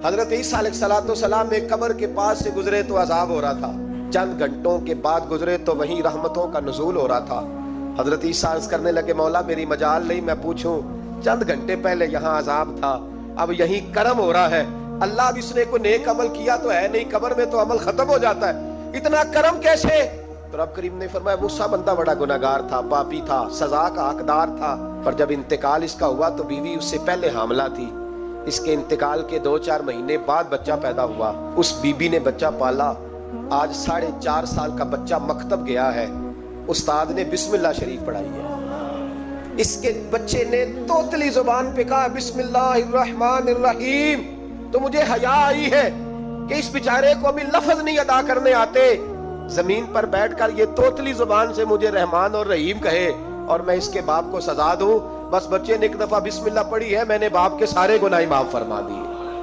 حضرت عیسیٰ علیہ السلام ایک قبر کے پاس سے گزرے تو عذاب ہو رہا تھا، چند گھنٹوں کے بعد گزرے تو وہیں رحمتوں کا نزول ہو رہا تھا۔ حضرت عیسیٰ عرض کرنے لگے مولا میری مجال نہیں میں پوچھوں، چند گھنٹے پہلے یہاں عذاب تھا، اب یہیں کرم ہو رہا ہے، اللہ اب اس نے کوئی نیک عمل کیا تو ہے نہیں، قبر میں تو عمل ختم ہو جاتا ہے، اتنا کرم کیسے؟ تو رب کریم نے فرمایا موسیٰ بندہ بڑا گناہگار تھا، پاپی تھا، سزا کا حقدار تھا، پر جب انتقال اس کا ہوا تو بیوی اس سے پہلے حاملہ تھی، اس کے انتقال کے 2-4 مہینے بعد بچہ پیدا ہوا، اس بی بی نے بچہ پالا، آج 4.5 سال کا بچہ مکتب گیا ہے، استاد نے بسم اللہ شریف پڑھائی ہے، اس کے بچے نے توتلی زبان پہ کہا بسم اللہ الرحمن الرحیم، تو مجھے حیا آئی ہے کہ اس بیچارے کو ابھی لفظ نہیں ادا کرنے آتے، زمین پر بیٹھ کر یہ توتلی زبان سے مجھے رحمان اور رحیم کہے اور میں اس کے باپ کو سزا دوں، بس بچے نے ایک دفعہ بسم اللہ پڑھی ہے، میں نے باپ کے سارے گناہ معاف فرما دیے۔